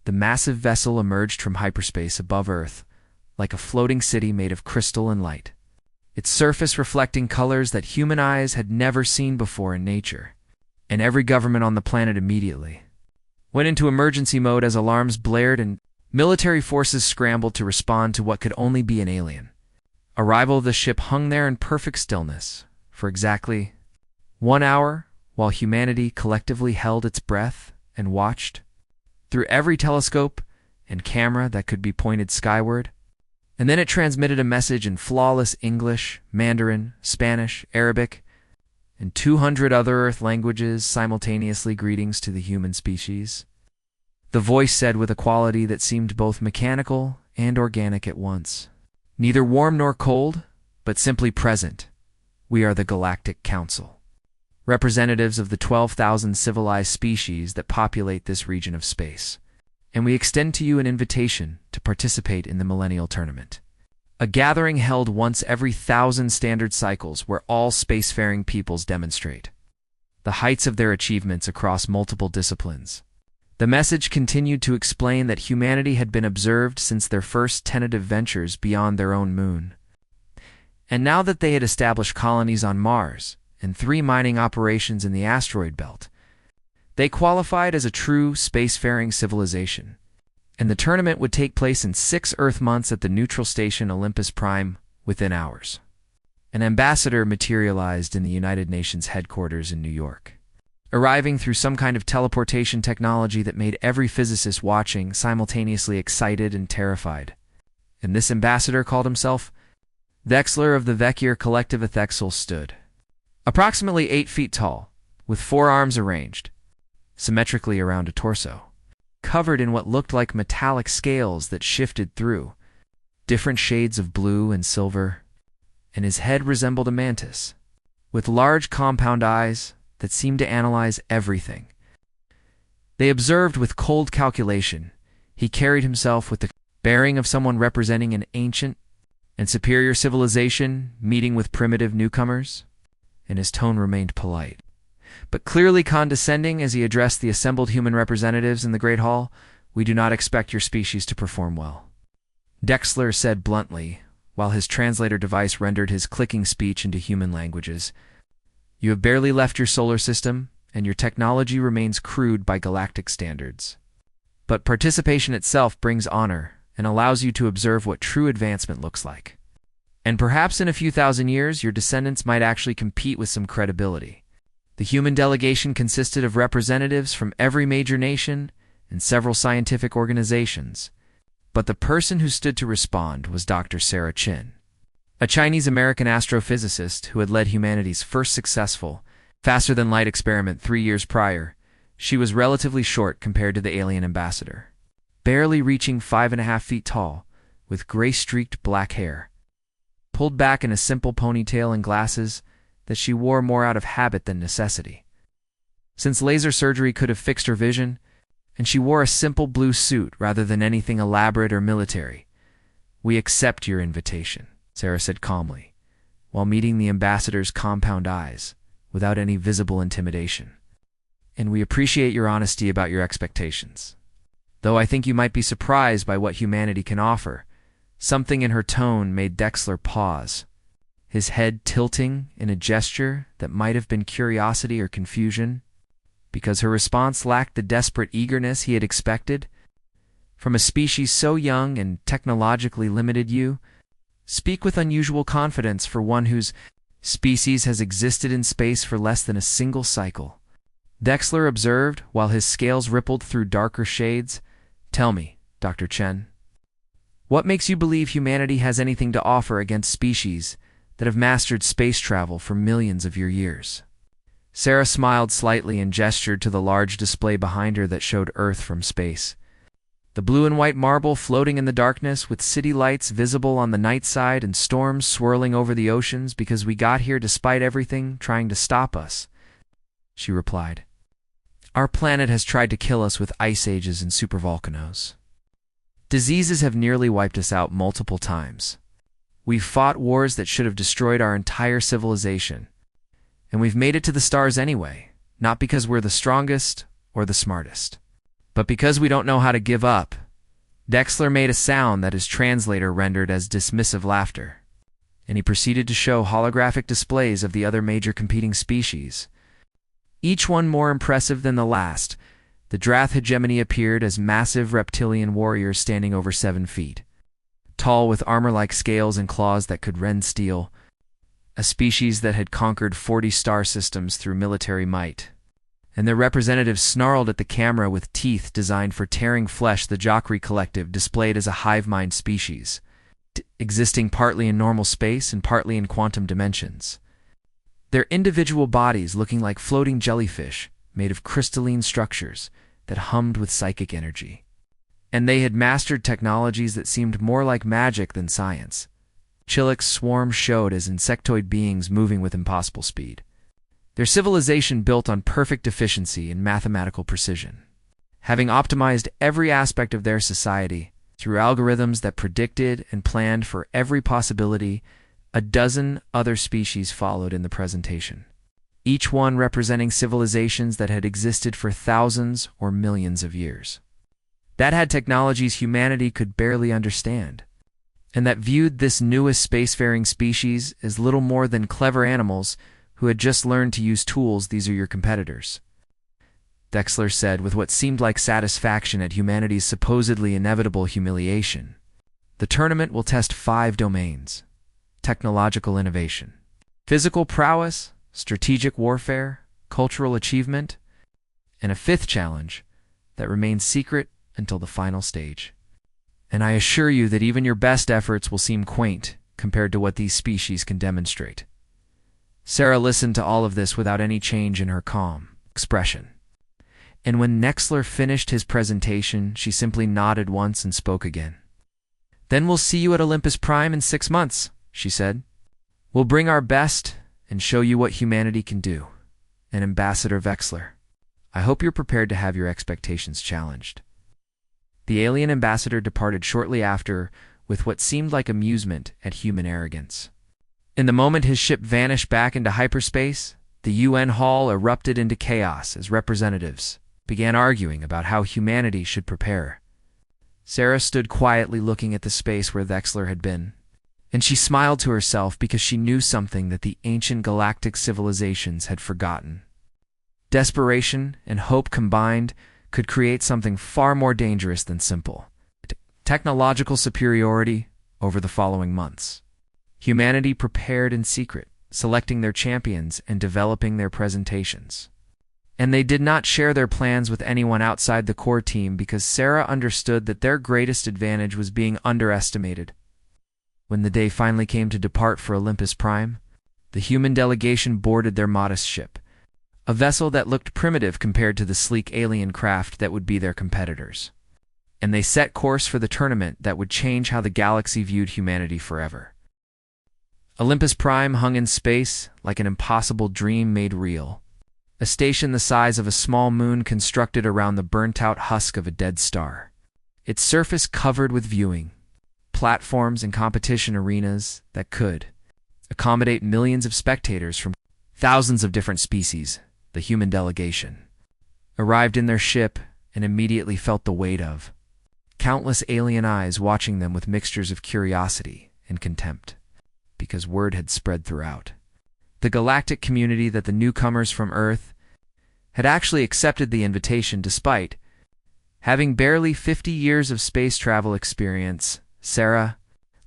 The massive vessel emerged from hyperspace above Earth, like a floating city made of crystal and light, its surface reflecting colors that human eyes had never seen before in nature. And every government on the planet immediately went into emergency mode as alarms blared and military forces scrambled to respond to what could only be an alien. Arrival of the ship hung there in perfect stillness for exactly 1 hour, while humanity collectively held its breath and watched through every telescope and camera that could be pointed skyward. And then it transmitted a message in flawless English, Mandarin, Spanish, Arabic, and 200 other Earth languages simultaneously, greetings to the human species. The voice said with a quality that seemed both mechanical and organic at once, neither warm nor cold, but simply present. We are the Galactic Council, representatives of the 12,000 civilized species that populate this region of space, and we extend to you an invitation to participate in the Millennial Tournament, a gathering held once every 1,000 standard cycles where all spacefaring peoples demonstrate the heights of their achievements across multiple disciplines. The message continued to explain that humanity had been observed since their first tentative ventures beyond their own moon, and now that they had established colonies on Mars and 3 mining operations in the asteroid belt, they qualified as a true spacefaring civilization, and the tournament would take place in 6 Earth months at the neutral station Olympus Prime within hours. An ambassador materialized in the United Nations headquarters in New York, arriving through some kind of teleportation technology that made every physicist watching simultaneously excited and terrified. And this ambassador called himself Dexler of the Vekir Collective. Athexel stood approximately 8 feet tall, with 4 arms arranged symmetrically around a torso, covered in what looked like metallic scales that shifted through different shades of blue and silver, and his head resembled a mantis, with large compound eyes that seemed to analyze everything. They observed with cold calculation. He carried himself with the bearing of someone representing an ancient and superior civilization meeting with primitive newcomers, and his tone remained polite, but clearly condescending as he addressed the assembled human representatives in the Great Hall. We do not expect your species to perform well, Dexler said bluntly, while his translator device rendered his clicking speech into human languages. You have barely left your solar system, and your technology remains crude by galactic standards. But participation itself brings honor and allows you to observe what true advancement looks like. And perhaps in a few thousand years, your descendants might actually compete with some credibility. The human delegation consisted of representatives from every major nation and several scientific organizations, but the person who stood to respond was Dr. Sarah Chin, a Chinese-American astrophysicist who had led humanity's first successful, faster-than-light experiment 3 years prior. She was relatively short compared to the alien ambassador, barely reaching 5.5 feet tall, with gray-streaked black hair, pulled back in a simple ponytail, and glasses that she wore more out of habit than necessity, since laser surgery could have fixed her vision, and she wore a simple blue suit rather than anything elaborate or military. We accept your invitation, Sarah said calmly, while meeting the ambassador's compound eyes without any visible intimidation. And we appreciate your honesty about your expectations, though I think you might be surprised by what humanity can offer. Something in her tone made Dexler pause, his head tilting in a gesture that might have been curiosity or confusion, because her response lacked the desperate eagerness he had expected. From a species so young and technologically limited, you speak with unusual confidence for one whose species has existed in space for less than a single cycle, Dexler observed while his scales rippled through darker shades. Tell me, Dr. Chen, what makes you believe humanity has anything to offer against species that have mastered space travel for millions of your years? Sarah smiled slightly and gestured to the large display behind her that showed Earth from space. The blue and white marble floating in the darkness, with city lights visible on the night side and storms swirling over the oceans because we got here despite everything trying to stop us, she replied. Our planet has tried to kill us with ice ages and supervolcanoes. Diseases have nearly wiped us out multiple times. We've fought wars that should have destroyed our entire civilization. And we've made it to the stars anyway, not because we're the strongest or the smartest, But because we don't know how to give up, Dexler made a sound that his translator rendered as dismissive laughter, and he proceeded to show holographic displays of the other major competing species. Each one more impressive than the last. The Drath hegemony appeared as massive reptilian warriors standing over 7 feet, tall with armor-like scales and claws that could rend steel, a species that had conquered 40 star systems through military might. And their representatives snarled at the camera with teeth designed for tearing flesh. The Jokri Collective displayed as a hive mind species, existing partly in normal space and partly in quantum dimensions. Their individual bodies looking like floating jellyfish made of crystalline structures that hummed with psychic energy. And they had mastered technologies that seemed more like magic than science. Chillic's swarm showed as insectoid beings moving with impossible speed. Their civilization built on perfect efficiency and mathematical precision, having optimized every aspect of their society through algorithms that predicted and planned for every possibility. A dozen other species followed in the presentation, each one representing civilizations that had existed for thousands or millions of years, that had technologies humanity could barely understand, and that viewed this newest spacefaring species as little more than clever animals who had just learned to use tools. These are your competitors, Dexler said with what seemed like satisfaction at humanity's supposedly inevitable humiliation. The tournament will test 5 domains: technological innovation, physical prowess, strategic warfare, cultural achievement, and a 5th challenge that remains secret until the final stage. And I assure you that even your best efforts will seem quaint compared to what these species can demonstrate. Sarah listened to all of this without any change in her calm expression. And when Dexler finished his presentation, she simply nodded once and spoke again. "Then we'll see you at Olympus Prime in 6 months," she said. "We'll bring our best and show you what humanity can do. And Ambassador Wexler, I hope you're prepared to have your expectations challenged." The alien ambassador departed shortly after with what seemed like amusement at human arrogance. In the moment his ship vanished back into hyperspace, the UN hall erupted into chaos as representatives began arguing about how humanity should prepare. Sarah stood quietly looking at the space where Wexler had been, and she smiled to herself because she knew something that the ancient galactic civilizations had forgotten. Desperation and hope combined could create something far more dangerous than simple technological superiority. Over the following months, humanity prepared in secret, selecting their champions and developing their presentations. And they did not share their plans with anyone outside the core team because Sarah understood that their greatest advantage was being underestimated. When the day finally came to depart for Olympus Prime, the human delegation boarded their modest ship, a vessel that looked primitive compared to the sleek alien craft that would be their competitors. And they set course for the tournament that would change how the galaxy viewed humanity forever. Olympus Prime hung in space like an impossible dream made real, a station the size of a small moon constructed around the burnt-out husk of a dead star, its surface covered with viewing platforms and competition arenas that could accommodate millions of spectators from thousands of different species. The human delegation arrived in their ship and immediately felt the weight of countless alien eyes watching them with mixtures of curiosity and contempt, because word had spread throughout the galactic community that the newcomers from Earth had actually accepted the invitation despite having barely 50 years of space travel experience. Sarah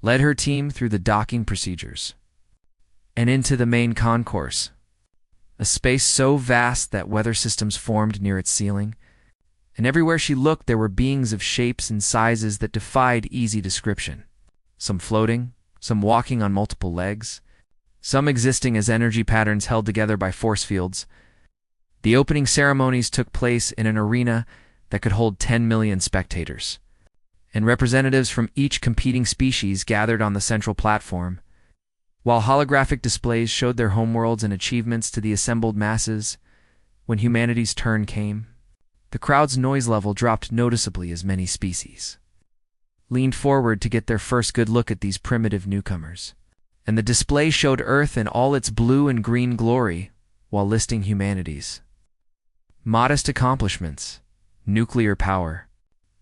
led her team through the docking procedures and into the main concourse, a space so vast that weather systems formed near its ceiling, and everywhere she looked there were beings of shapes and sizes that defied easy description, some floating, some walking on multiple legs, some existing as energy patterns held together by force fields. The opening ceremonies took place in an arena that could hold 10 million spectators, and representatives from each competing species gathered on the central platform, while holographic displays showed their homeworlds and achievements to the assembled masses. When humanity's turn came, the crowd's noise level dropped noticeably as many species leaned forward to get their first good look at these primitive newcomers, and the display showed Earth in all its blue and green glory while listing humanity's modest accomplishments. nuclear power,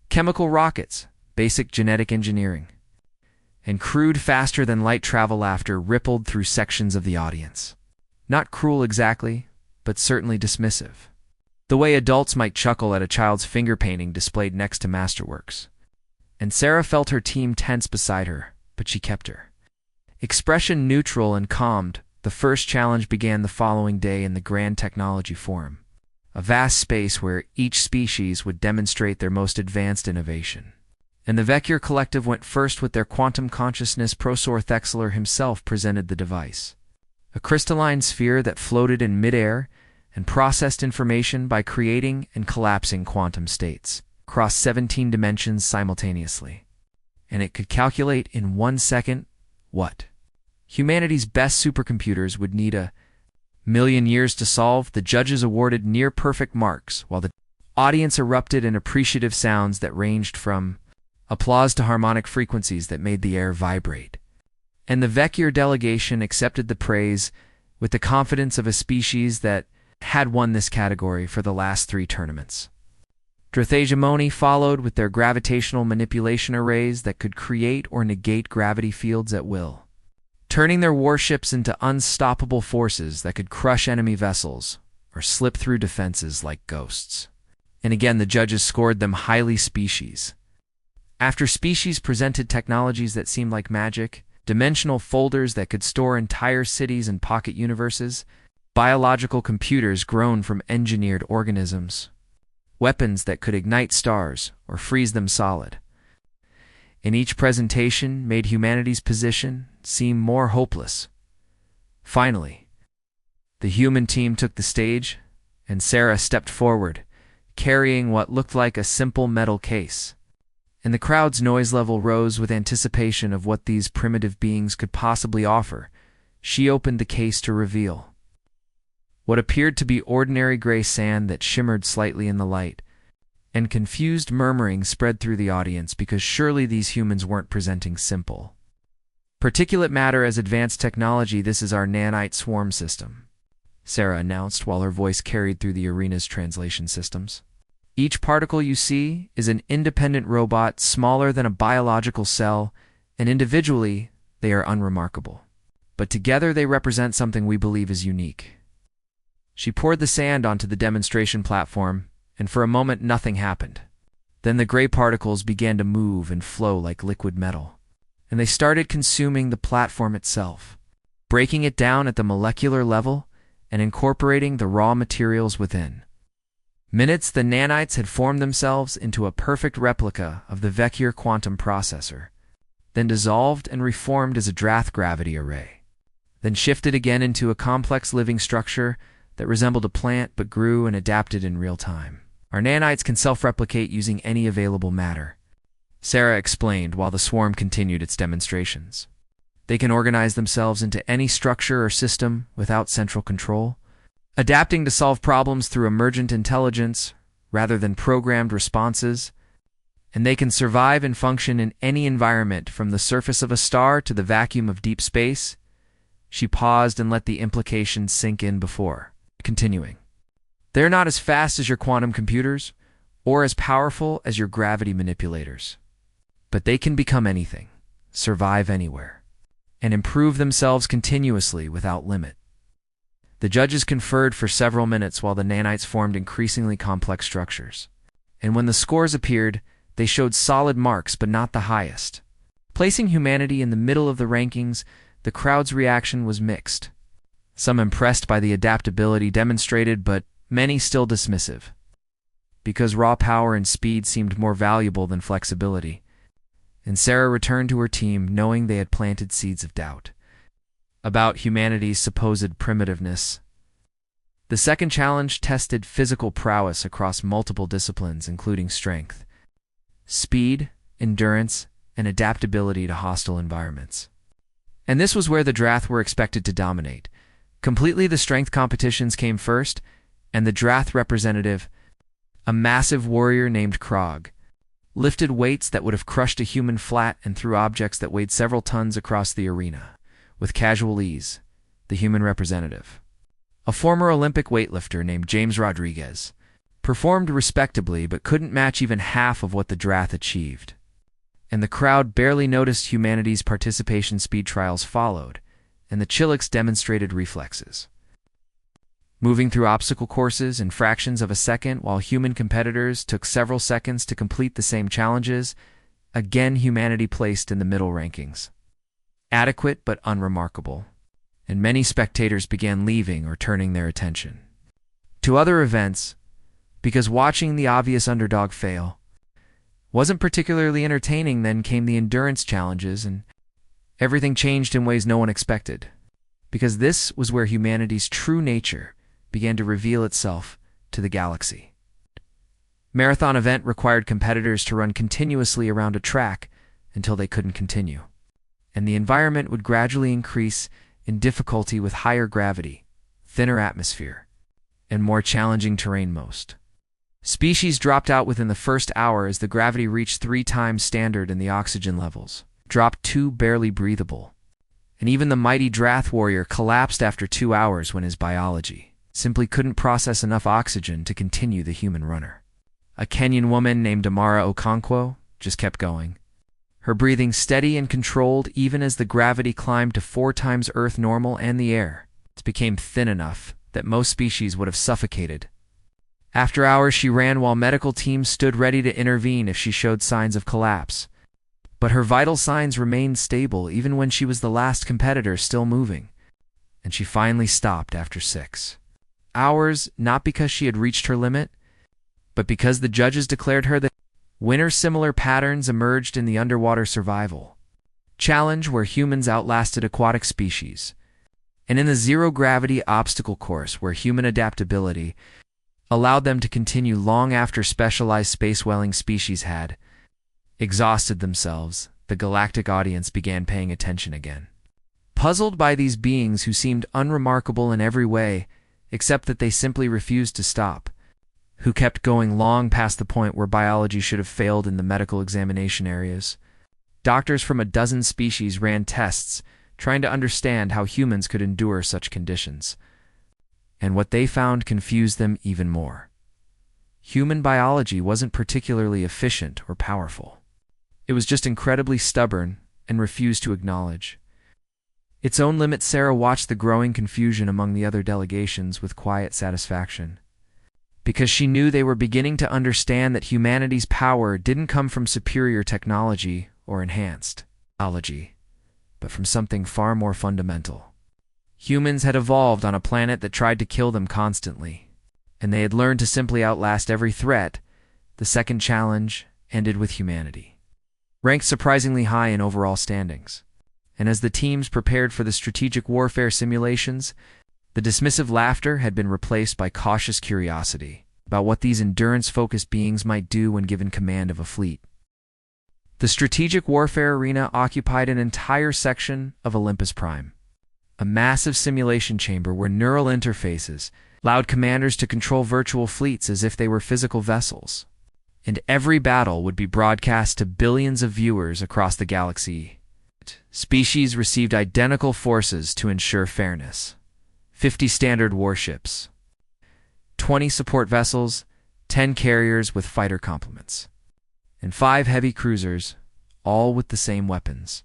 chemical rockets, basic genetic engineering, and crude faster-than-light travel laughter rippled through sections of the audience. Not cruel exactly, but certainly dismissive. The way adults might chuckle at a child's finger painting displayed next to masterworks. And Sarah felt her team tense beside her, but she kept her expression neutral and calmed. The first challenge began the following day in the Grand Technology Forum, a vast space where each species would demonstrate their most advanced innovation. And the Vecchio Collective went first with their quantum consciousness. Professor Thexler himself presented the device, a crystalline sphere that floated in midair and processed information by creating and collapsing quantum states across 17 dimensions simultaneously. And it could calculate in 1 second what humanity's best supercomputers would need a million years to solve. The judges awarded near-perfect marks, while the audience erupted in appreciative sounds that ranged from applause to harmonic frequencies that made the air vibrate. And the Vecchio delegation accepted the praise with the confidence of a species that had won this category for the last 3 tournaments. Drathegemony followed with their gravitational manipulation arrays that could create or negate gravity fields at will, turning their warships into unstoppable forces that could crush enemy vessels or slip through defenses like ghosts. And again, the judges scored them highly. Species after species presented technologies that seemed like magic, dimensional folders that could store entire cities and pocket universes, biological computers grown from engineered organisms, weapons that could ignite stars or freeze them solid. And each presentation made humanity's position seem more hopeless. Finally, the human team took the stage, and Sarah stepped forward, carrying what looked like a simple metal case. And the crowd's noise level rose with anticipation of what these primitive beings could possibly offer. She opened the case to reveal what appeared to be ordinary gray sand that shimmered slightly in the light, and confused murmuring spread through the audience because surely these humans weren't presenting simple particulate matter as advanced technology. This is our nanite swarm system, Sarah announced while her voice carried through the arena's translation systems. Each particle you see is an independent robot smaller than a biological cell, and individually they are unremarkable. But together they represent something we believe is unique. She poured the sand onto the demonstration platform, and for a moment nothing happened. Then the gray particles began to move and flow like liquid metal, and they started consuming the platform itself, breaking it down at the molecular level and incorporating the raw materials within. Minutes, the nanites had formed themselves into a perfect replica of the Vecchio quantum processor, then dissolved and reformed as a Drath gravity array, then shifted again into a complex living structure that resembled a plant but grew and adapted in real time. Our nanites can self-replicate using any available matter, Sarah explained while the swarm continued its demonstrations. They can organize themselves into any structure or system without central control, adapting to solve problems through emergent intelligence rather than programmed responses, and they can survive and function in any environment from the surface of a star to the vacuum of deep space. She paused and let the implications sink in before continuing. They're not as fast as your quantum computers or as powerful as your gravity manipulators, but they can become anything, survive anywhere, and improve themselves continuously without limit. The judges conferred for several minutes while the nanites formed increasingly complex structures. And when the scores appeared, they showed solid marks but not the highest. Placing humanity in the middle of the rankings, the crowd's reaction was mixed. Some impressed by the adaptability demonstrated, but many still dismissive, because raw power and speed seemed more valuable than flexibility. And Sarah returned to her team knowing they had planted seeds of doubt about humanity's supposed primitiveness. The second challenge tested physical prowess across multiple disciplines, including strength, speed, endurance, and adaptability to hostile environments. And this was where the Drath were expected to dominate. Completely, the strength competitions came first, and the Drath representative, a massive warrior named Krog, lifted weights that would have crushed a human flat and threw objects that weighed several tons across the arena with casual ease. The human representative, a former Olympic weightlifter named James Rodriguez, performed respectably but couldn't match even half of what the Drath achieved. And the crowd barely noticed humanity's participation. Speed trials followed, and the Chilics demonstrated reflexes, moving through obstacle courses in fractions of a second while human competitors took several seconds to complete the same challenges. Again, humanity placed in the middle rankings. Adequate but unremarkable, and many spectators began leaving or turning their attention to other events because watching the obvious underdog fail wasn't particularly entertaining. Then came the endurance challenges, and everything changed in ways no one expected, because this was where humanity's true nature began to reveal itself to the galaxy. Marathon event required competitors to run continuously around a track until they couldn't continue, and the environment would gradually increase in difficulty with higher gravity, thinner atmosphere, and more challenging terrain. Most species dropped out within the first hour as the gravity reached 3 times standard and the oxygen levels dropped to barely breathable. And even the mighty Drath warrior collapsed after 2 hours when his biology simply couldn't process enough oxygen to continue the human runner. A Kenyan woman named Amara Okonkwo just kept going, her breathing steady and controlled even as the gravity climbed to 4 times Earth normal and the air became thin enough that most species would have suffocated. After hours, she ran while medical teams stood ready to intervene if she showed signs of collapse. But her vital signs remained stable even when she was the last competitor still moving, and she finally stopped after 6 hours, not because she had reached her limit, but because the judges declared her the winner. Similar patterns emerged in the underwater survival challenge, where humans outlasted aquatic species, and in the zero-gravity obstacle course, where human adaptability allowed them to continue long after specialized space-dwelling species had exhausted themselves. The galactic audience began paying attention again, puzzled by these beings who seemed unremarkable in every way, except that they simply refused to stop, who kept going long past the point where biology should have failed in the medical examination areas. Doctors from a dozen species ran tests, trying to understand how humans could endure such conditions. And what they found confused them even more. Human biology wasn't particularly efficient or powerful. It was just incredibly stubborn and refused to acknowledge its own limits. Sarah watched the growing confusion among the other delegations with quiet satisfaction, because she knew they were beginning to understand that humanity's power didn't come from superior technology or enhanced biology, but from something far more fundamental. Humans had evolved on a planet that tried to kill them constantly, and they had learned to simply outlast every threat. The second challenge ended with humanity ranked surprisingly high in overall standings, and as the teams prepared for the strategic warfare simulations, the dismissive laughter had been replaced by cautious curiosity about what these endurance-focused beings might do when given command of a fleet. The strategic warfare arena occupied an entire section of Olympus Prime, a massive simulation chamber where neural interfaces allowed commanders to control virtual fleets as if they were physical vessels, and every battle would be broadcast to billions of viewers across the galaxy. Species received identical forces to ensure fairness: 50 standard warships, 20 support vessels, 10 carriers with fighter complements, and 5 heavy cruisers, all with the same weapons,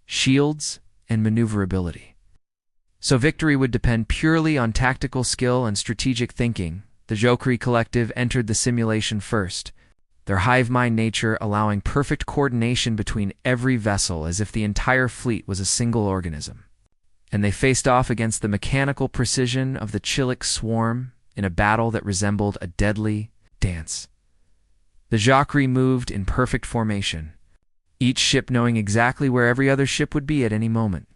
shields, and maneuverability. So victory would depend purely on tactical skill and strategic thinking. The Jokri Collective entered the simulation first, their hive mind nature allowing perfect coordination between every vessel as if the entire fleet was a single organism. And they faced off against the mechanical precision of the Chilik swarm in a battle that resembled a deadly dance. The Jokri moved in perfect formation, each ship knowing exactly where every other ship would be at any moment,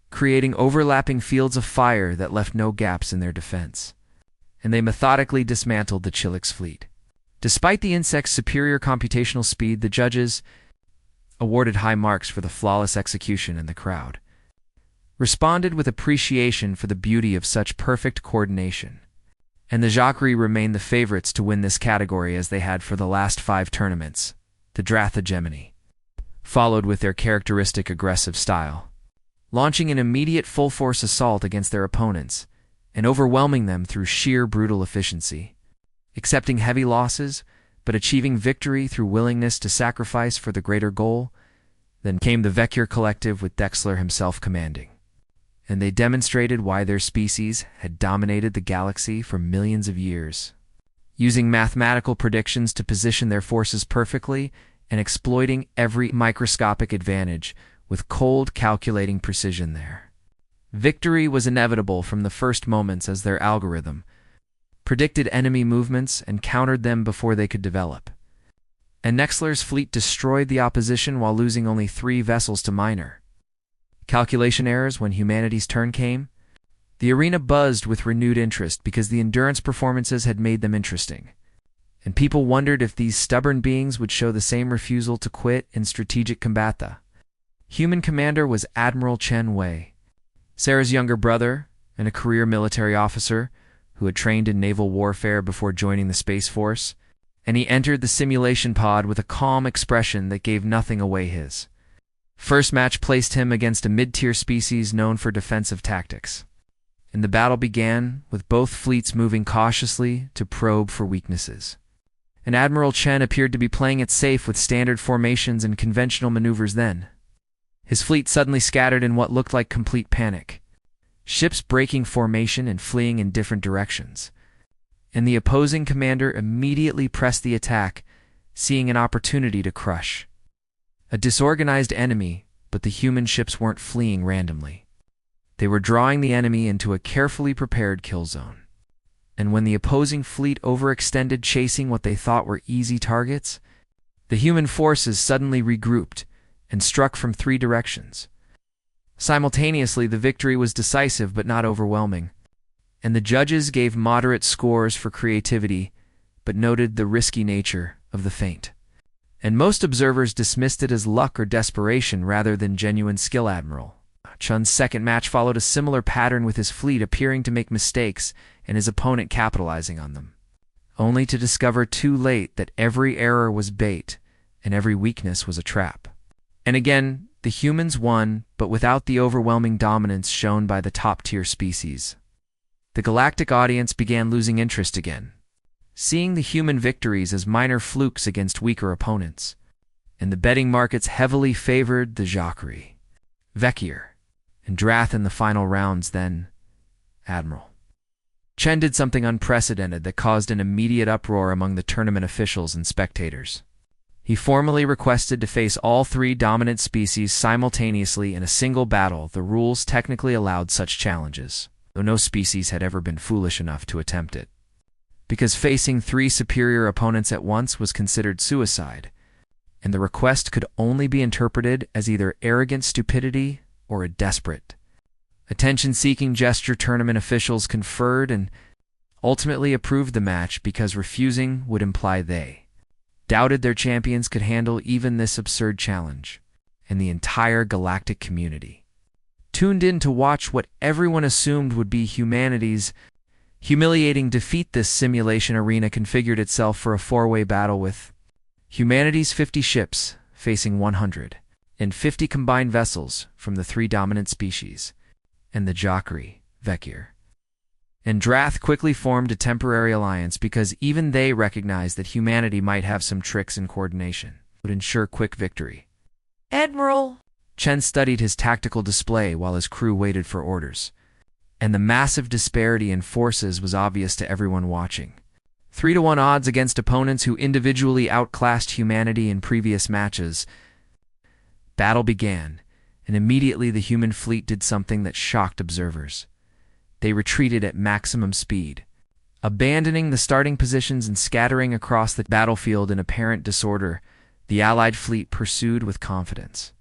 creating overlapping fields of fire that left no gaps in their defense. And they methodically dismantled the Chilik's fleet. Despite the insect's superior computational speed, the judges awarded high marks for the flawless execution, and the crowd responded with appreciation for the beauty of such perfect coordination. And the Jokri remained the favorites to win this category as they had for the last 5 tournaments. The Drath hegemony followed with their characteristic aggressive style, launching an immediate full-force assault against their opponents and overwhelming them through sheer brutal efficiency. accepting heavy losses, but achieving victory through willingness to sacrifice for the greater goal. Then came the Vecchir Collective with Dexler himself commanding, and they demonstrated why their species had dominated the galaxy for millions of years, using mathematical predictions to position their forces perfectly and exploiting every microscopic advantage with cold, calculating precision there. Victory was inevitable from the first moments as their algorithm predicted enemy movements and countered them before they could develop. And Nexler's fleet destroyed the opposition while losing only 3 vessels to minor calculation errors when humanity's turn came. The arena buzzed with renewed interest because the endurance performances had made them interesting, and people wondered if these stubborn beings would show the same refusal to quit in strategic combat. The human commander was Admiral Chen Wei, Sarah's younger brother and a career military officer who had trained in naval warfare before joining the Space Force, and he entered the simulation pod with a calm expression that gave nothing away. His first match placed him against a mid-tier species known for defensive tactics, and the battle began with both fleets moving cautiously to probe for weaknesses. And Admiral Chen appeared to be playing it safe with standard formations and conventional maneuvers. Then his fleet suddenly scattered in what looked like complete panic, ships breaking formation and fleeing in different directions, and the opposing commander immediately pressed the attack, seeing an opportunity to crush a disorganized enemy. But the human ships weren't fleeing randomly. They were drawing the enemy into a carefully prepared kill zone. And when the opposing fleet overextended chasing what they thought were easy targets, the human forces suddenly regrouped and struck from 3 directions. Simultaneously, the victory was decisive but not overwhelming, and the judges gave moderate scores for creativity but noted the risky nature of the feint. And most observers dismissed it as luck or desperation rather than genuine skill. Admiral Chen's second match followed a similar pattern, with his fleet appearing to make mistakes and his opponent capitalizing on them, only to discover too late that every error was bait and every weakness was a trap. And again, the humans won, but without the overwhelming dominance shown by the top-tier species. The galactic audience began losing interest again, seeing the human victories as minor flukes against weaker opponents, and the betting markets heavily favored the Jacquerie, Vecchir, and Drath in the final rounds. Then Admiral Chen did something unprecedented that caused an immediate uproar among the tournament officials and spectators. He formally requested to face all 3 dominant species simultaneously in a single battle. The rules technically allowed such challenges, though no species had ever been foolish enough to attempt it, because facing 3 superior opponents at once was considered suicide, and the request could only be interpreted as either arrogant stupidity or a desperate, attention-seeking gesture. Tournament officials conferred and ultimately approved the match because refusing would imply they doubted their champions could handle even this absurd challenge, and the entire galactic community tuned in to watch what everyone assumed would be humanity's humiliating defeat. This simulation arena configured itself for a 4-way battle, with humanity's 50 ships facing 150 combined vessels from the 3 dominant species, and the Jacquerie, Vecchir, and Drath quickly formed a temporary alliance because even they recognized that humanity might have some tricks in coordination would ensure quick victory. Admiral Chen studied his tactical display while his crew waited for orders, and the massive disparity in forces was obvious to everyone watching. 3-to-1 odds against opponents who individually outclassed humanity in previous matches. Battle began, and immediately the human fleet did something that shocked observers. They retreated at maximum speed, abandoning the starting positions and scattering across the battlefield in apparent disorder. The Allied fleet pursued with confidence,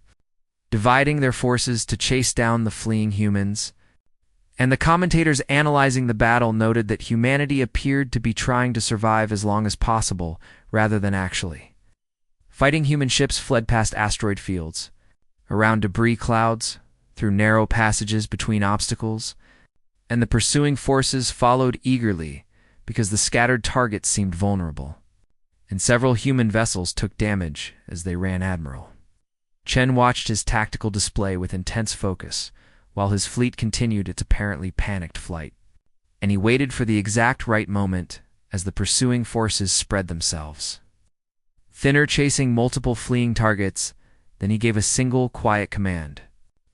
dividing their forces to chase down the fleeing humans, and the commentators analyzing the battle noted that humanity appeared to be trying to survive as long as possible rather than actually fighting. Human ships fled past asteroid fields, around debris clouds, through narrow passages between obstacles, and the pursuing forces followed eagerly because the scattered targets seemed vulnerable, and several human vessels took damage as they ran. Admiral Chen watched his tactical display with intense focus while his fleet continued its apparently panicked flight, and he waited for the exact right moment as the pursuing forces spread themselves. Thinner chasing multiple fleeing targets, then he gave a single quiet command.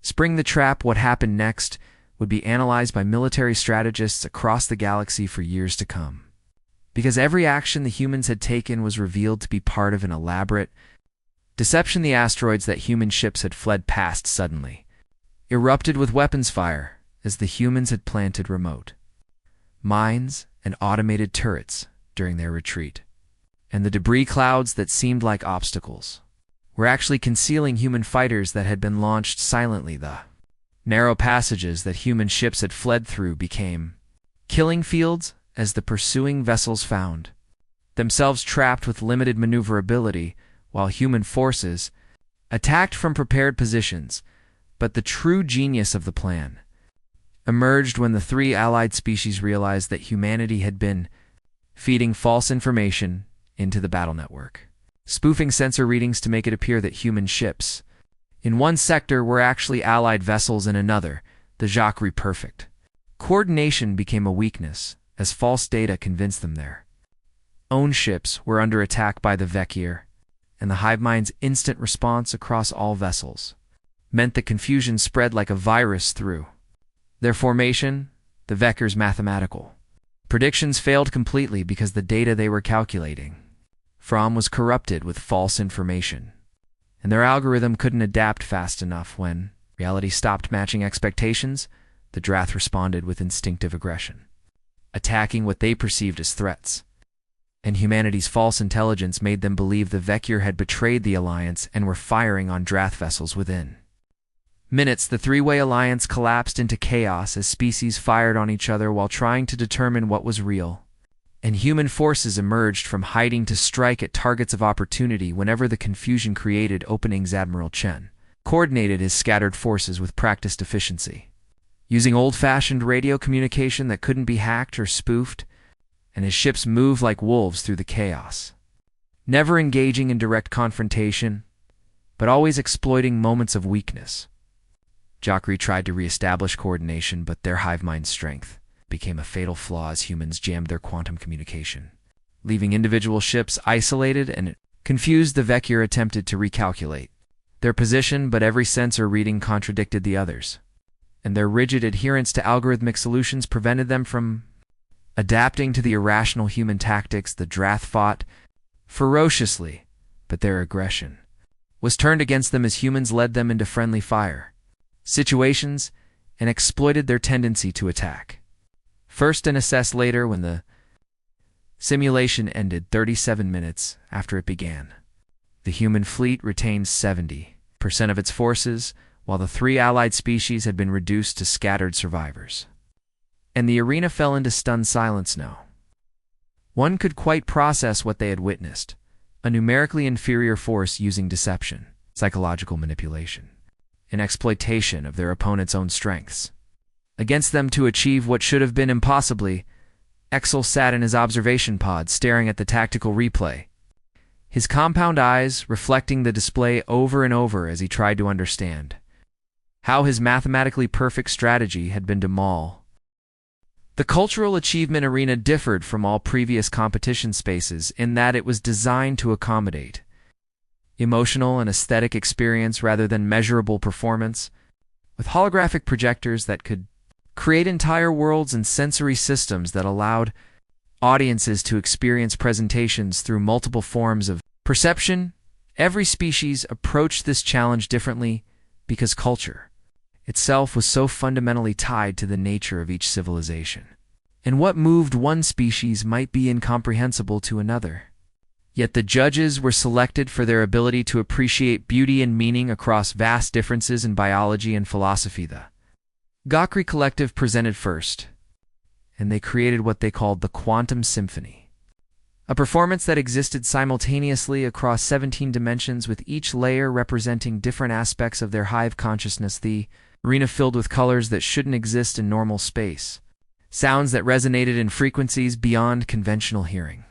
Spring the trap. What happened next would be analyzed by military strategists across the galaxy for years to come. Because every action the humans had taken was revealed to be part of an elaborate deception. The asteroids that human ships had fled past suddenly erupted with weapons fire as the humans had planted remote mines and automated turrets during their retreat. And the debris clouds that seemed like obstacles were actually concealing human fighters that had been launched silently. The narrow passages that human ships had fled through became killing fields as the pursuing vessels found themselves trapped with limited maneuverability while human forces attacked from prepared positions. But the true genius of the plan emerged when the three allied species realized that humanity had been feeding false information into the battle network, spoofing sensor readings to make it appear that human ships in one sector were actually allied vessels in another. The Jacquerie perfect coordination became a weakness as false data convinced them their own ships were under attack by the Vecchir, and the hive mind's instant response across all vessels meant that confusion spread like a virus through their formation. The Vecchir's mathematical predictions failed completely because the data they were calculating from was corrupted with false information, and their algorithm couldn't adapt fast enough. When reality stopped matching expectations, the Drath responded with instinctive aggression, attacking what they perceived as threats. And humanity's false intelligence made them believe the Vecchir had betrayed the alliance and were firing on Drath vessels within minutes. The three-way alliance collapsed into chaos as species fired on each other while trying to determine what was real. And human forces emerged from hiding to strike at targets of opportunity whenever the confusion created openings. Admiral Chen coordinated his scattered forces with practiced efficiency, using old-fashioned radio communication that couldn't be hacked or spoofed, and his ships moved like wolves through the chaos, never engaging in direct confrontation, but always exploiting moments of weakness. Jacquerie tried to re-establish coordination, but their hive mind strength became a fatal flaw as humans jammed their quantum communication, leaving individual ships isolated and confused. The Vecchir attempted to recalculate their position, but every sensor reading contradicted the others, and their rigid adherence to algorithmic solutions prevented them from adapting to the irrational human tactics. The Drath fought ferociously, but their aggression was turned against them as humans led them into friendly fire situations and exploited their tendency to attack first and assess later. When the simulation ended 37 minutes after it began, the human fleet retained 70% of its forces, while the three allied species had been reduced to scattered survivors. And the arena fell into stunned silence. No one could quite process what they had witnessed: a numerically inferior force using deception, psychological manipulation, and exploitation of their opponent's own strengths against them to achieve what should have been impossibly. Exel sat in his observation pod, staring at the tactical replay, his compound eyes reflecting the display over and over as he tried to understand how his mathematically perfect strategy had been to maul. The cultural achievement arena differed from all previous competition spaces in that it was designed to accommodate emotional and aesthetic experience rather than measurable performance, with holographic projectors that could create entire worlds and sensory systems that allowed audiences to experience presentations through multiple forms of perception. Every species approached this challenge differently because culture itself was so fundamentally tied to the nature of each civilization, and what moved one species might be incomprehensible to another. Yet the judges were selected for their ability to appreciate beauty and meaning across vast differences in biology and philosophy. The Jacquerie Collective presented first, and they created what they called the Quantum Symphony, a performance that existed simultaneously across 17 dimensions, with each layer representing different aspects of their hive consciousness. The arena filled with colors that shouldn't exist in normal space, sounds that resonated in frequencies beyond conventional hearing,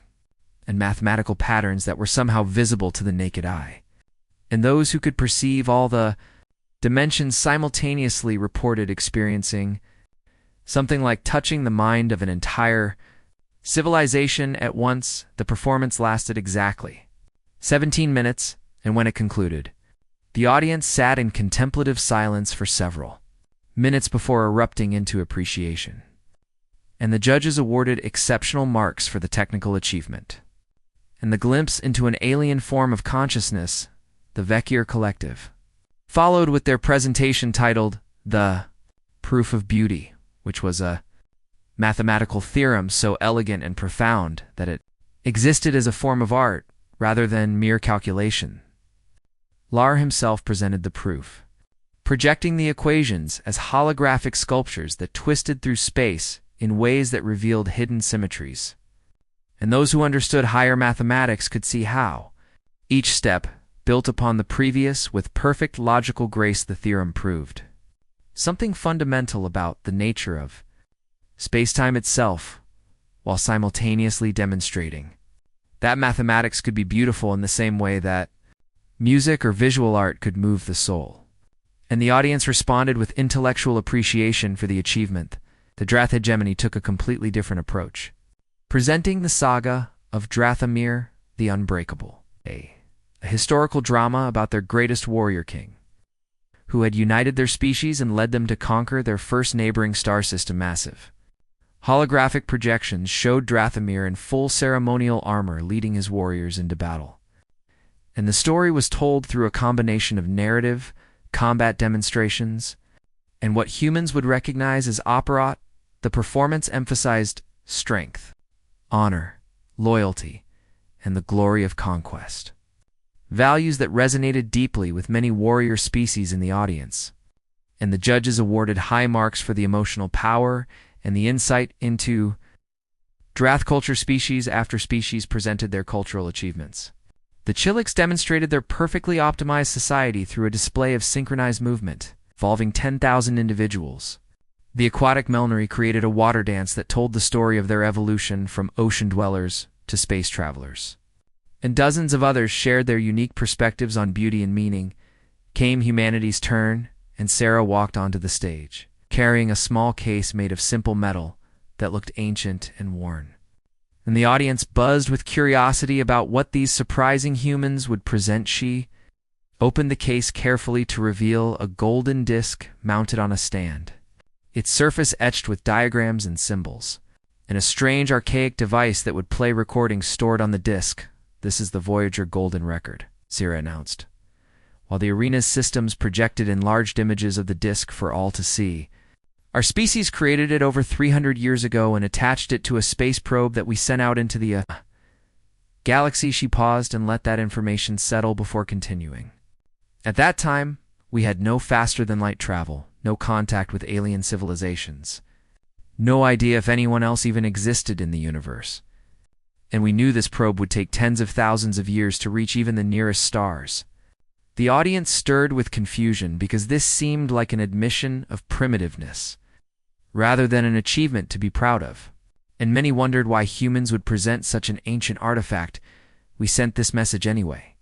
and mathematical patterns that were somehow visible to the naked eye. And those who could perceive all the dimensions simultaneously reported experiencing something like touching the mind of an entire Civilization at once, the performance lasted exactly 17 minutes, and when it concluded, the audience sat in contemplative silence for several minutes before erupting into appreciation. And the judges awarded exceptional marks for the technical achievement. And the glimpse into an alien form of consciousness, the Vekir Collective, followed with their presentation titled The Proof of Beauty, which was a mathematical theorem so elegant and profound that it existed as a form of art rather than mere calculation. Lar himself presented the proof, projecting the equations as holographic sculptures that twisted through space in ways that revealed hidden symmetries. And those who understood higher mathematics could see how each step built upon the previous with perfect logical grace. The theorem proved something fundamental about the nature of space-time itself, while simultaneously demonstrating that mathematics could be beautiful in the same way that music or visual art could move the soul. And the audience responded with intellectual appreciation for the achievement. The Drath Hegemony took a completely different approach, presenting the saga of Drathamir the Unbreakable, a historical drama about their greatest warrior king, who had united their species and led them to conquer their first neighboring star system massive. Holographic projections showed Drathamir in full ceremonial armor leading his warriors into battle. And the story was told through a combination of narrative, combat demonstrations, and what humans would recognize as operot. The performance emphasized strength, honor, loyalty, and the glory of conquest, values that resonated deeply with many warrior species in the audience. And the judges awarded high marks for the emotional power and the insight into Drath culture. Species after species presented their cultural achievements. The Chiliks demonstrated their perfectly optimized society through a display of synchronized movement, involving 10,000 individuals. The aquatic Melnari created a water dance that told the story of their evolution from ocean dwellers to space travelers. And dozens of others shared their unique perspectives on beauty and meaning. Came humanity's turn, and Sarah walked onto the stage, carrying a small case made of simple metal that looked ancient and worn. And the audience buzzed with curiosity about what these surprising humans would present. She opened the case carefully to reveal a golden disc mounted on a stand, its surface etched with diagrams and symbols, and a strange archaic device that would play recordings stored on the disc. "This is the Voyager Golden Record," Sarah announced, while the arena's systems projected enlarged images of the disc for all to see. "Our species created it over 300 years ago and attached it to a space probe that we sent out into the galaxy." She paused and let that information settle before continuing. "At that time, we had no faster-than-light travel, no contact with alien civilizations, no idea if anyone else even existed in the universe. And we knew this probe would take tens of thousands of years to reach even the nearest stars." The audience stirred with confusion because this seemed like an admission of primitiveness, rather than an achievement to be proud of. And many wondered why humans would present such an ancient artifact. "We sent this message anyway,"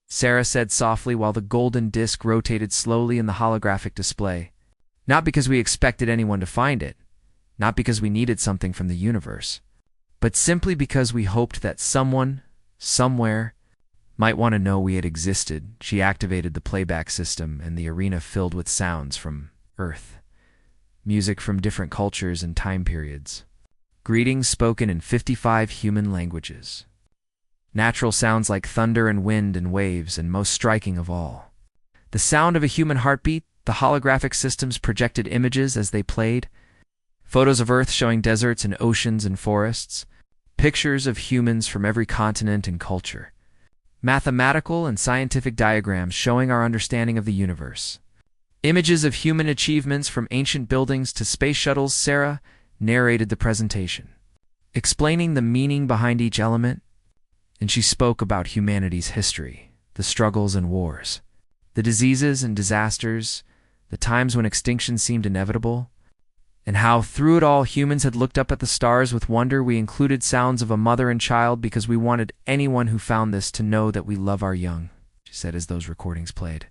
Sarah said softly while the golden disc rotated slowly in the holographic display. "Not because we expected anyone to find it, not because we needed something from the universe, but simply because we hoped that someone, somewhere, might want to know we had existed." She activated the playback system, and the arena filled with sounds from Earth, music from different cultures and time periods, greetings spoken in 55 human languages, natural sounds like thunder and wind and waves, and most striking of all, the sound of a human heartbeat. The holographic systems projected images as they played, photos of Earth showing deserts and oceans and forests, pictures of humans from every continent and culture, mathematical and scientific diagrams showing our understanding of the universe, images of human achievements from ancient buildings to space shuttles. Sarah narrated the presentation, explaining the meaning behind each element, and she spoke about humanity's history, the struggles and wars, the diseases and disasters, the times when extinction seemed inevitable, and how through it all humans had looked up at the stars with wonder. We included sounds of a mother and child because we wanted anyone who found this to know that we love our young, she said as those recordings played.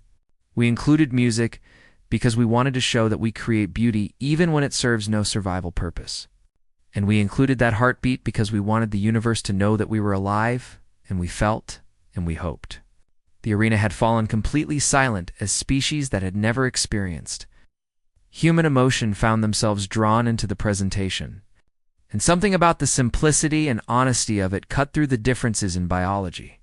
"We included music because we wanted to show that we create beauty even when it serves no survival purpose." And we included that heartbeat because we wanted the universe to know that we were alive, and we felt, and we hoped. The arena had fallen completely silent as species that had never experienced human emotion found themselves drawn into the presentation. And something about the simplicity and honesty of it cut through the differences in biology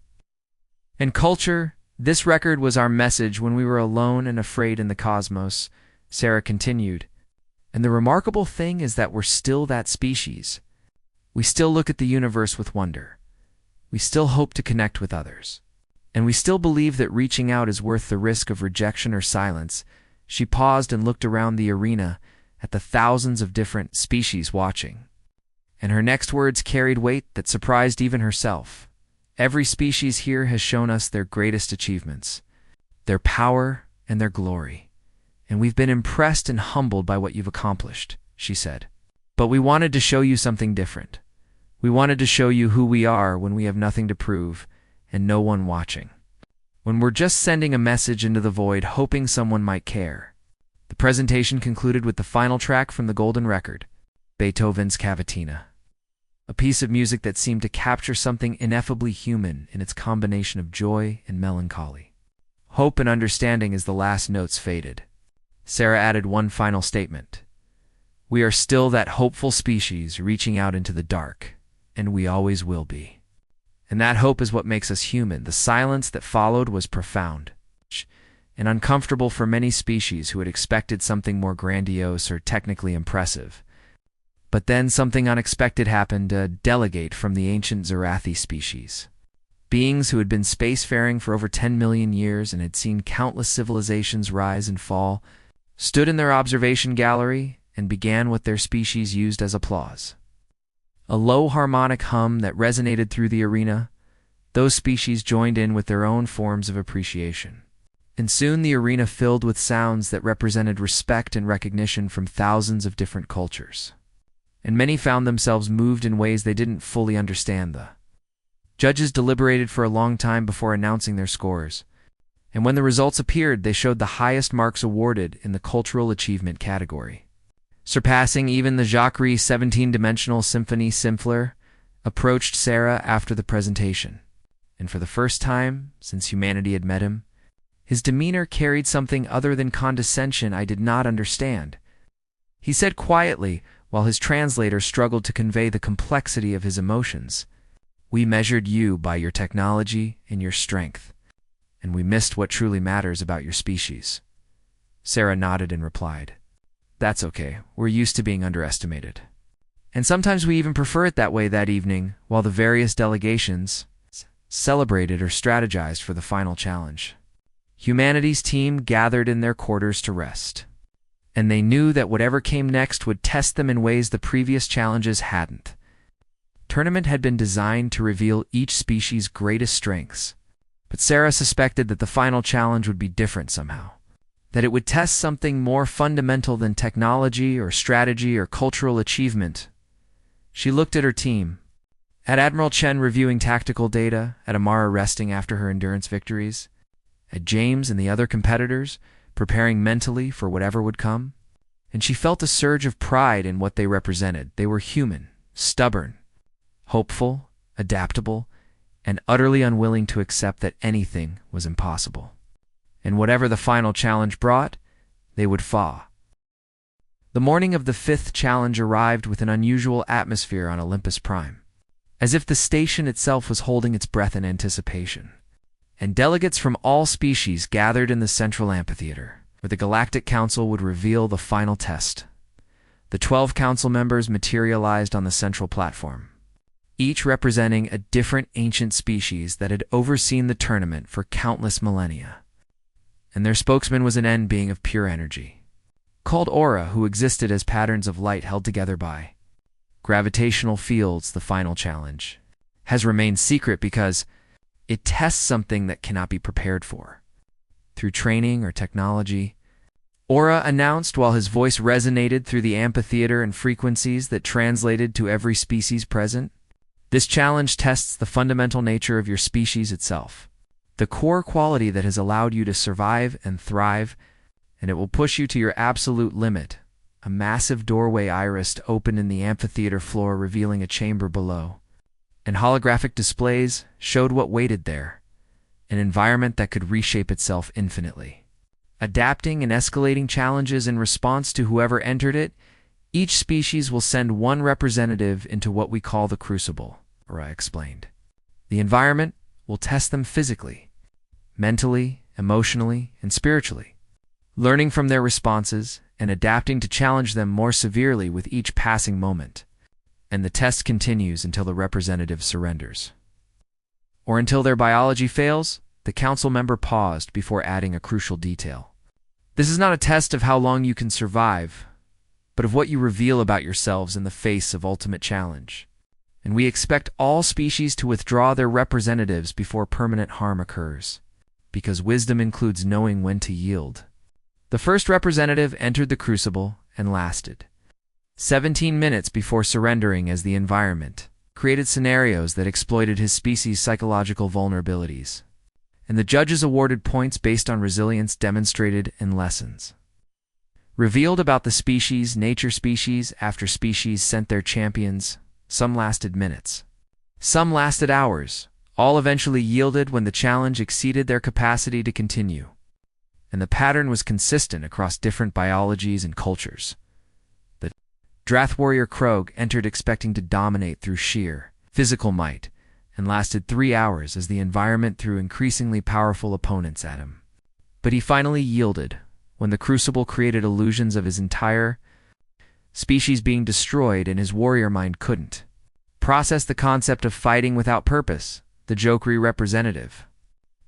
and culture. This record was our message when we were alone and afraid in the cosmos, Sarah continued. And the remarkable thing is that we're still that species. We still look at the universe with wonder. We still hope to connect with others. And we still believe that reaching out is worth the risk of rejection or silence. She paused and looked around the arena at the thousands of different species watching. And her next words carried weight that surprised even herself. Every species here has shown us their greatest achievements, their power and their glory. And we've been impressed and humbled by what you've accomplished, she said. But we wanted to show you something different. We wanted to show you who we are when we have nothing to prove and no one watching. When we're just sending a message into the void hoping someone might care. The presentation concluded with the final track from the Golden Record, Beethoven's Cavatina. A piece of music that seemed to capture something ineffably human in its combination of joy and melancholy. Hope and understanding as the last notes faded. Sarah added one final statement. We are still that hopeful species reaching out into the dark, and we always will be. And that hope is what makes us human. The silence that followed was profound and uncomfortable for many species who had expected something more grandiose or technically impressive. But then something unexpected happened. A delegate from the ancient Zarathi species, beings who had been spacefaring for over 10 million years and had seen countless civilizations rise and fall, stood in their observation gallery and began what their species used as applause. A low harmonic hum that resonated through the arena. Those species joined in with their own forms of appreciation. And soon the arena filled with sounds that represented respect and recognition from thousands of different cultures. And many found themselves moved in ways they didn't fully understand. The judges deliberated for a long time before announcing their scores. And when the results appeared, they showed the highest marks awarded in the cultural achievement category. Surpassing even the Jacques 17-dimensional symphony Simpler, approached Sarah after the presentation. And for the first time since humanity had met him, his demeanor carried something other than condescension I did not understand. He said quietly, while his translator struggled to convey the complexity of his emotions, "We measured you by your technology and your strength, and we missed what truly matters about your species." Sarah nodded and replied, "That's okay. We're used to being underestimated. And sometimes we even prefer it that way." That evening, while the various delegations celebrated or strategized for the final challenge, humanity's team gathered in their quarters to rest. And they knew that whatever came next would test them in ways the previous challenges hadn't. Tournament had been designed to reveal each species' greatest strengths, but Sarah suspected that the final challenge would be different somehow. That it would test something more fundamental than technology or strategy or cultural achievement. She looked at her team, at Admiral Chen reviewing tactical data, at Amara resting after her endurance victories, at James and the other competitors preparing mentally for whatever would come, and she felt a surge of pride in what they represented. They were human, stubborn, hopeful, adaptable, and utterly unwilling to accept that anything was impossible. And whatever the final challenge brought, they would thaw. The morning of the fifth challenge arrived with an unusual atmosphere on Olympus Prime, as if the station itself was holding its breath in anticipation. And delegates from all species gathered in the central amphitheater, where the Galactic Council would reveal the final test. The 12 council members materialized on the central platform, each representing a different ancient species that had overseen the tournament for countless millennia. And their spokesman was an end being of pure energy, called Aura, who existed as patterns of light held together by gravitational fields. The final challenge has remained secret because it tests something that cannot be prepared for through training or technology. Aura announced while his voice resonated through the amphitheater in frequencies that translated to every species present. This challenge tests the fundamental nature of your species itself, the core quality that has allowed you to survive and thrive, and it will push you to your absolute limit a massive doorway irised opened in the amphitheater floor, revealing a chamber below. And holographic displays showed what waited there, an environment that could reshape itself infinitely. Adapting and escalating challenges in response to whoever entered it, each species will send one representative into what we call the Crucible, I explained. The environment will test them physically, mentally, emotionally, and spiritually, learning from their responses and adapting to challenge them more severely with each passing moment. And the test continues until the representative surrenders. Or until their biology fails, the council member paused before adding a crucial detail. This is not a test of how long you can survive, but of what you reveal about yourselves in the face of ultimate challenge. And we expect all species to withdraw their representatives before permanent harm occurs, because wisdom includes knowing when to yield. The first representative entered the Crucible and lasted 17 minutes before surrendering, as the environment created scenarios that exploited his species' psychological vulnerabilities. And the judges awarded points based on resilience demonstrated in lessons revealed about the species. Nature species after species sent their champions. Some lasted minutes, some lasted hours. All eventually yielded when the challenge exceeded their capacity to continue. And the pattern was consistent across different biologies and cultures. The Drath warrior Krog entered expecting to dominate through sheer physical might, and lasted 3 hours as the environment threw increasingly powerful opponents at him. But he finally yielded when the Crucible created illusions of his entire species being destroyed, and his warrior mind couldn't process the concept of fighting without purpose. The Jokri representative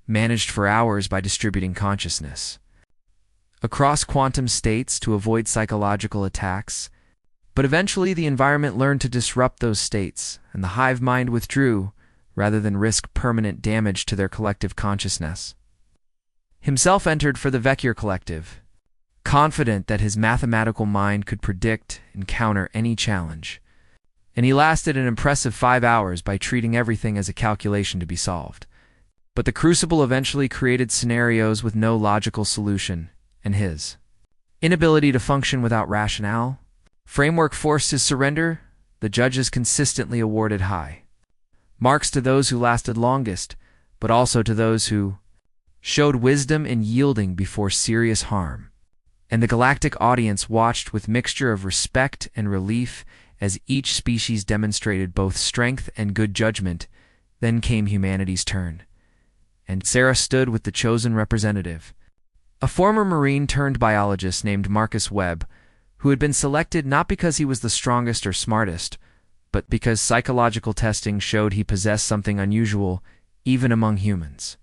managed for hours by distributing consciousness across quantum states to avoid psychological attacks, but eventually the environment learned to disrupt those states, and the hive mind withdrew rather than risk permanent damage to their collective consciousness. Himself entered for the Vekir collective, confident that his mathematical mind could predict and counter any challenge. And he lasted an impressive 5 hours by treating everything as a calculation to be solved. But the Crucible eventually created scenarios with no logical solution, and his inability to function without rationale framework forced his surrender. The judges consistently awarded high marks to those who lasted longest, but also to those who showed wisdom in yielding before serious harm. And the galactic audience watched with mixture of respect and relief as each species demonstrated both strength and good judgment. Then came humanity's turn, and Sarah stood with the chosen representative, a former Marine turned biologist named Marcus Webb, who had been selected not because he was the strongest or smartest, but because psychological testing showed he possessed something unusual even among humans.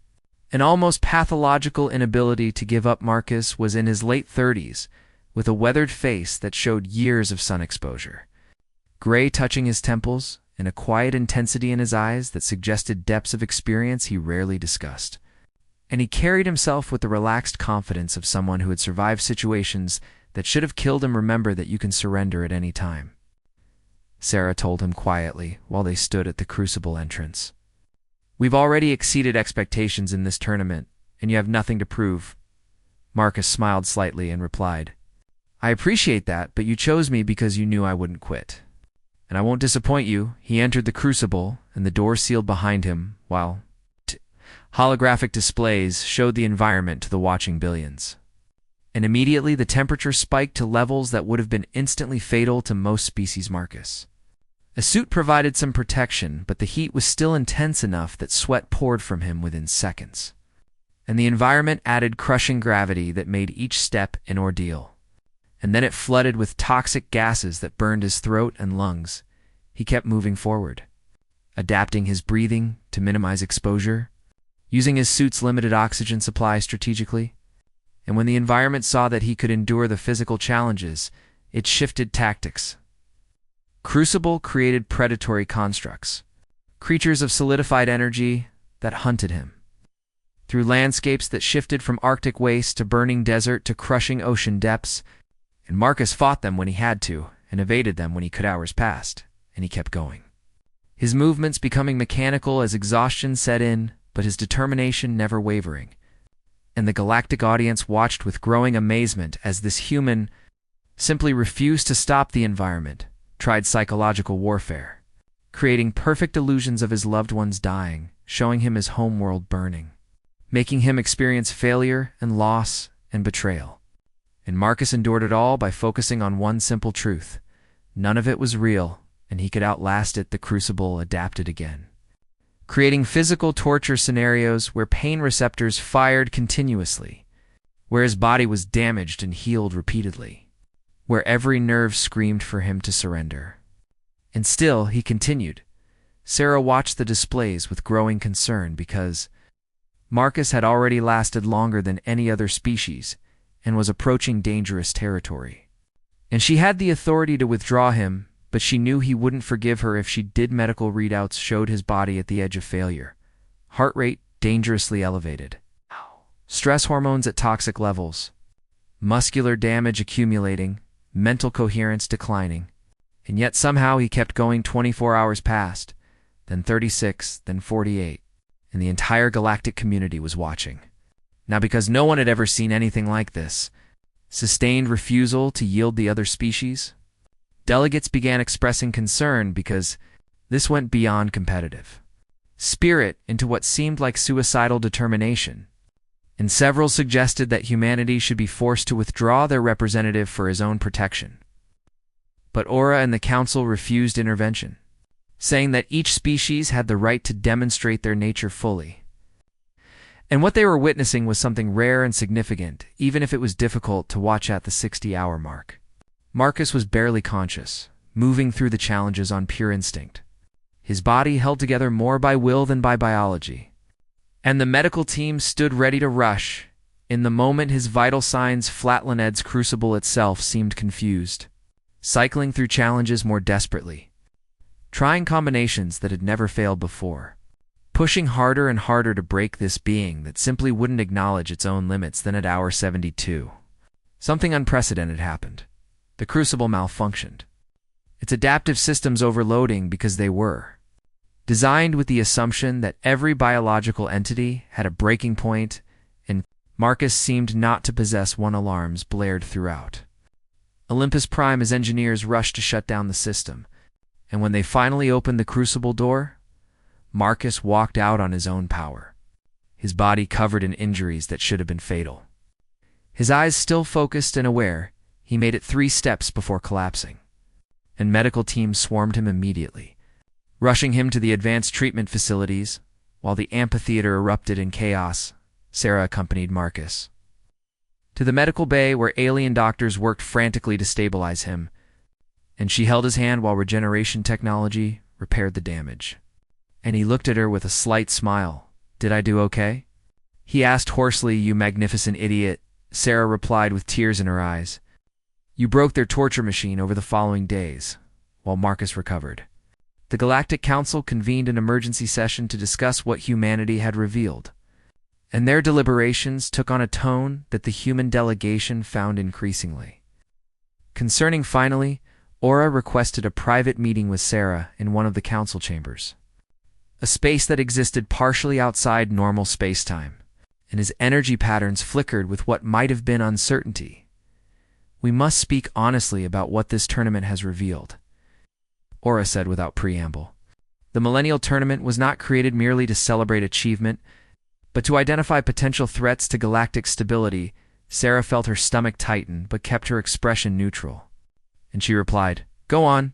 An almost pathological inability to give up. Marcus was in his late 30s, with a weathered face that showed years of sun exposure, gray touching his temples, and a quiet intensity in his eyes that suggested depths of experience he rarely discussed. And he carried himself with the relaxed confidence of someone who had survived situations that should have killed him. Remember that you can surrender at any time, Sarah told him quietly while they stood at the Crucible entrance. We've already exceeded expectations in this tournament, and you have nothing to prove. Marcus smiled slightly and replied, I appreciate that, but you chose me because you knew I wouldn't quit. And I won't disappoint you. He entered the Crucible, and the door sealed behind him, while holographic displays showed the environment to the watching billions. And immediately the temperature spiked to levels that would have been instantly fatal to most species. Marcus. A suit provided some protection, but the heat was still intense enough that sweat poured from him within seconds. And the environment added crushing gravity that made each step an ordeal. And then it flooded with toxic gases that burned his throat and lungs. He kept moving forward, adapting his breathing to minimize exposure, using his suit's limited oxygen supply strategically. And when the environment saw that he could endure the physical challenges, it shifted tactics. Crucible created predatory constructs, creatures of solidified energy that hunted him through landscapes that shifted from Arctic waste to burning desert to crushing ocean depths. And Marcus fought them when he had to, and evaded them when he could. Hours passed, and he kept going, his movements becoming mechanical as exhaustion set in, but his determination never wavering. And the galactic audience watched with growing amazement as this human simply refused to stop the environment, tried psychological warfare, creating perfect illusions of his loved ones dying, showing him his homeworld burning, making him experience failure and loss and betrayal. And Marcus endured it all by focusing on one simple truth. None of it was real, and he could outlast it. The Crucible adapted again, creating physical torture scenarios where pain receptors fired continuously, where his body was damaged and healed repeatedly, where every nerve screamed for him to surrender. And still, he continued. Sarah watched the displays with growing concern because Marcus had already lasted longer than any other species and was approaching dangerous territory. And she had the authority to withdraw him, but she knew he wouldn't forgive her if she did. Medical readouts showed his body at the edge of failure. Heart rate dangerously elevated. Stress hormones at toxic levels. Muscular damage accumulating. Mental coherence declining. And yet somehow he kept going. 24 hours passed, then 36, then 48. And the entire galactic community was watching. Now, because no one had ever seen anything like this, sustained refusal to yield the other species, delegates began expressing concern because this went beyond competitive spirit into what seemed like suicidal determination, and several suggested that humanity should be forced to withdraw their representative for his own protection. But Aura and the Council refused intervention, saying that each species had the right to demonstrate their nature fully. And what they were witnessing was something rare and significant, even if it was difficult to watch at the 60-hour mark. Marcus was barely conscious, moving through the challenges on pure instinct. His body held together more by will than by biology. And the medical team stood ready to rush. In the moment his vital signs, Flatlaned's crucible itself seemed confused, cycling through challenges more desperately, trying combinations that had never failed before, pushing harder and harder to break this being that simply wouldn't acknowledge its own limits. Then at hour 72, something unprecedented happened. The crucible malfunctioned. Its adaptive systems overloading because they were designed with the assumption that every biological entity had a breaking point, and Marcus seemed not to possess one. Alarms blared throughout Olympus Prime as engineers rushed to shut down the system, and when they finally opened the crucible door, Marcus walked out on his own power, his body covered in injuries that should have been fatal. His eyes still focused and aware, he made it 3 steps before collapsing, and medical teams swarmed him immediately, rushing him to the advanced treatment facilities. While the amphitheater erupted in chaos, Sarah accompanied Marcus to the medical bay where alien doctors worked frantically to stabilize him, and she held his hand while regeneration technology repaired the damage. And he looked at her with a slight smile. "Did I do okay?" he asked hoarsely. "You magnificent idiot," Sarah replied with tears in her eyes. "You broke their torture machine." Over the following days, while Marcus recovered, the Galactic Council convened an emergency session to discuss what humanity had revealed, and their deliberations took on a tone that the human delegation found increasingly concerning. Finally, Aura requested a private meeting with Sarah in one of the council chambers, a space that existed partially outside normal space-time, and his energy patterns flickered with what might have been uncertainty. "We must speak honestly about what this tournament has revealed," Aura said without preamble. The Millennial Tournament was not created merely to celebrate achievement, but to identify potential threats to galactic stability. Sarah felt her stomach tighten but kept her expression neutral, and she replied, "Go on."